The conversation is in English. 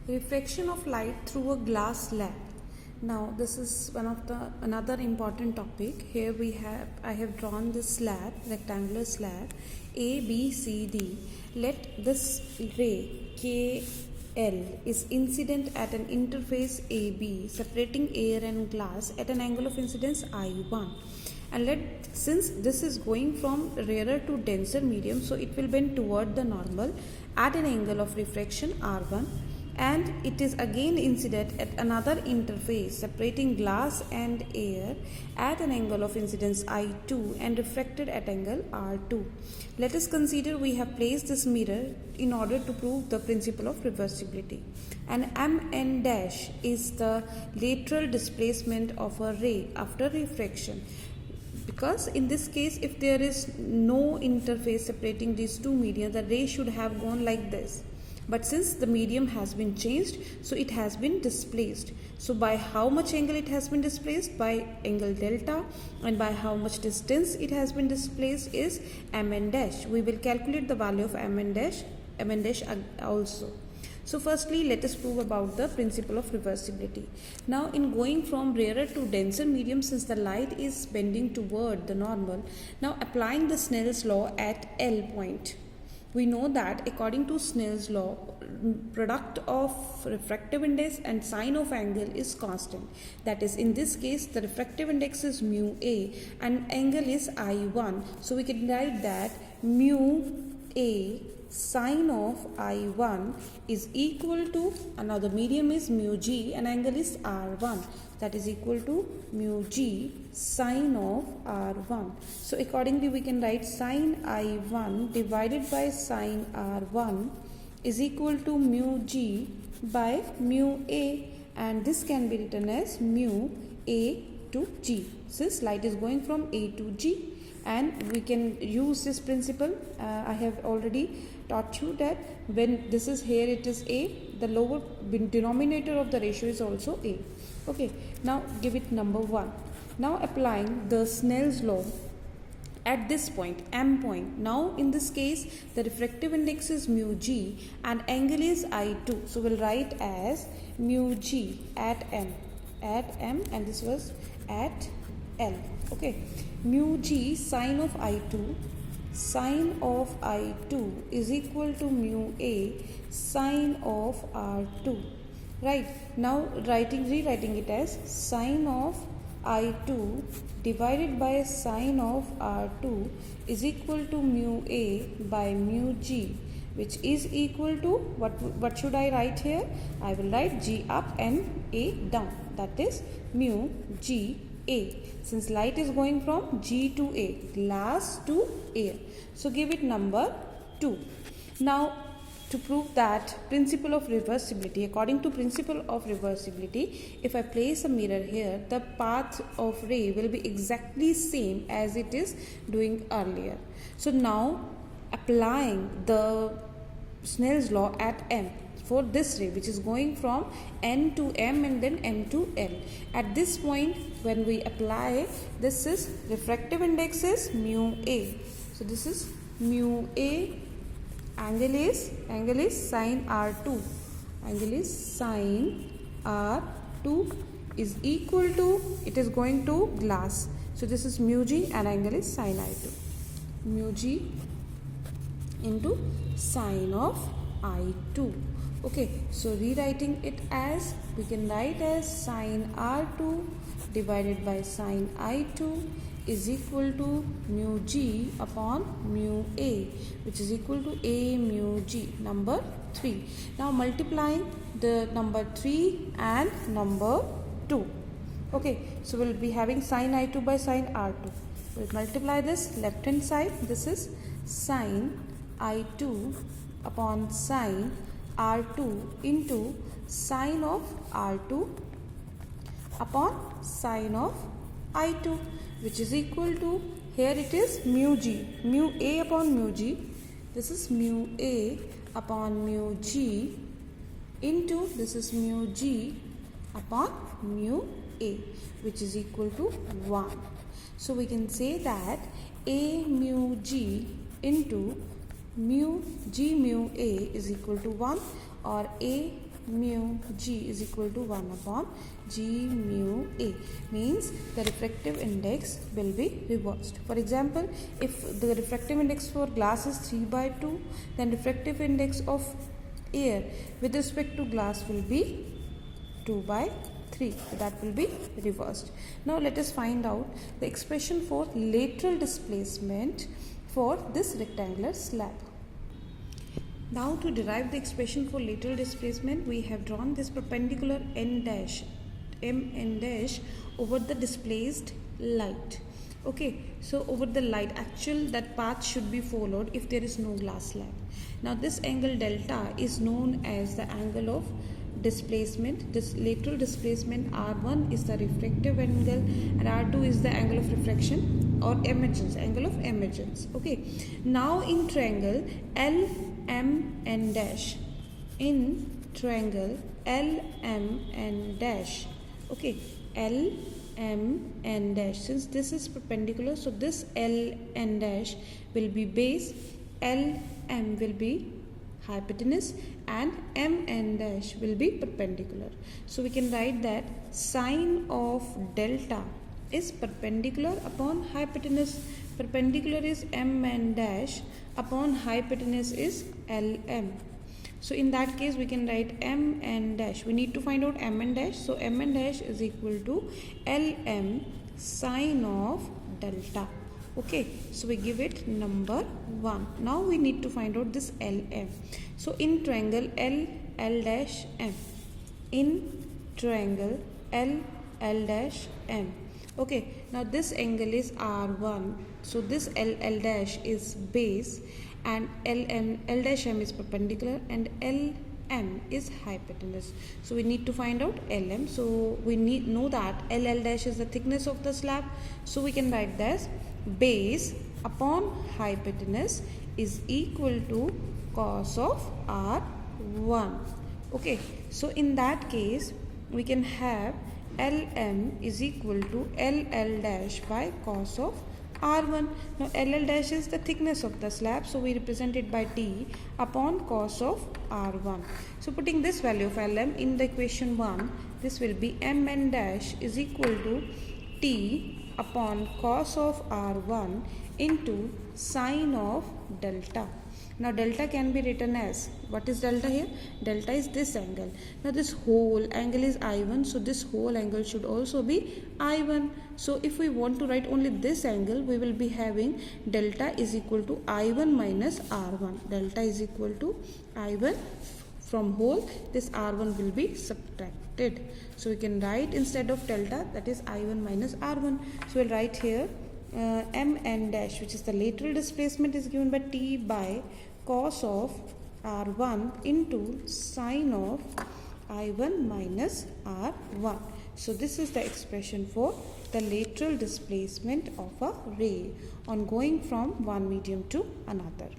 Refraction of light through a glass slab. Now this is another important topic. Here I have drawn this slab, rectangular slab A, B, C, D. Let this ray KL is incident at an interface AB separating air and glass at an angle of incidence I1. And since this is going from rarer to denser medium, so it will bend toward the normal at an angle of refraction R1, and it is again incident at another interface separating glass and air at an angle of incidence I2 and refracted at angle R2. Let us consider we have placed this mirror in order to prove the principle of reversibility. And Mn dash is the lateral displacement of a ray after refraction, because in this case if there is no interface separating these two media, the ray should have gone like this. But since the medium has been changed, so it has been displaced. So by how much angle it has been displaced? By angle delta. And by how much distance it has been displaced is Mn dash. We will calculate the value of Mn dash also. So firstly, let us prove about the principle of reversibility. Now in going from rarer to denser medium, since the light is bending toward the normal, now applying the Snell's law at L point. We know that according to Snell's law, product of refractive index and sine of angle is constant. That is, in this case, the refractive index is mu A and angle is I1. So we can write that mu A sine of I1 is equal to, another medium is mu G and angle is R1. That is equal to mu G sine of R1. So accordingly we can write sine I1 divided by sine R1 is equal to mu G by mu A, and this can be written as mu A to G, since light is going from A to G. And we can use this principle. I have already taught you that when this is here it is A, the lower denominator of the ratio is also A. Okay, now give it number 1. Now applying the Snell's law at this point, M point. Now in this case the refractive index is mu G and angle is I2. So we'll write as mu G at M, and this was at L. Okay, mu G sine of I2 is equal to mu A sine of R2. Right, now rewriting it as sine of I2 divided by sine of R2 is equal to mu A by mu G, which is equal to, what should I write here? I will write G up and A down. That is mu G A, since light is going from G to A, glass to air. So give it number 2. Now to prove that principle of reversibility, according to principle of reversibility, if I place a mirror here, the path of ray will be exactly same as it is doing earlier. So now applying the Snell's law at M for this ray, which is going from N to M and then M to L. At this point when we apply, this is refractive index is mu A. So this is mu A, angle is sine R2. Angle is sine R2 is equal to, it is going to glass. So this is mu G and angle is sine I2. Mu G into sine of I2. Okay, so rewriting it as, we can write as sine R2 divided by sine I2 is equal to mu G upon mu A, which is equal to A mu G, number 3. Now multiplying the number 3 and number 2. Okay, so we'll be having sine I2 by sine R2. We'll multiply this left hand side. This is sine I2 upon sine R2 into sine of R2 upon sine of I2, which is equal to, here it is mu G, mu A upon mu G. This is mu A upon mu G into, this is mu G upon mu A, which is equal to 1. So we can say that A mu G into mu G mu A is equal to 1, or A mu G is equal to 1 upon G mu A, means the refractive index will be reversed. For example, if the refractive index for glass is 3/2, then refractive index of air with respect to glass will be 2/3. That will be reversed. Now let us find out the expression for lateral displacement for this rectangular slab. Now to derive the expression for lateral displacement, we have drawn this perpendicular n dash over the displaced light. Okay, so over the light, actual that path should be followed if there is no glass slab. Now this angle delta is known as the angle of displacement. This lateral displacement R1 is the refractive angle and R2 is the angle of refraction or emergence, angle of emergence. Okay, now in triangle LMN dash, in triangle LMN dash, okay, LMN dash, since this is perpendicular, so this LN dash will be base, LM will be hypotenuse and MN dash will be perpendicular. So we can write that sine of delta is perpendicular upon hypotenuse. Perpendicular is MN dash upon hypotenuse is LM. So in that case we can write MN dash. We need to find out MN dash. So MN dash is equal to LM sine of delta. Okay, so we give it number 1. Now we need to find out this LM. So in triangle L dash M, in triangle L dash M. Okay, now this angle is R1. So this L dash is base and L dash M is perpendicular and LM is hypotenuse. So we need to find out LM. So we know that L dash is the thickness of the slab. So we can write this base upon hypotenuse is equal to cos of R1. Okay, so in that case we can have LM is equal to LL dash by cos of R1. Now LL dash is the thickness of the slab, so we represent it by T upon cos of R1. So putting this value of LM in the equation 1, this will be MN dash is equal to T upon cos of R1 into sine of delta. Now delta can be written as, what is delta here? Delta is this angle. Now this whole angle is I1, so this whole angle should also be I1. So if we want to write only this angle, we will be having delta is equal to I1 minus R1. Delta is equal to I1 from whole, this R1 will be subtracted. So we can write instead of delta, that is I1 minus R1. So we'll write here MN dash, which is the lateral displacement, is given by T by cos of R1 into sine of I1 minus R1. So this is the expression for the lateral displacement of a ray on going from one medium to another.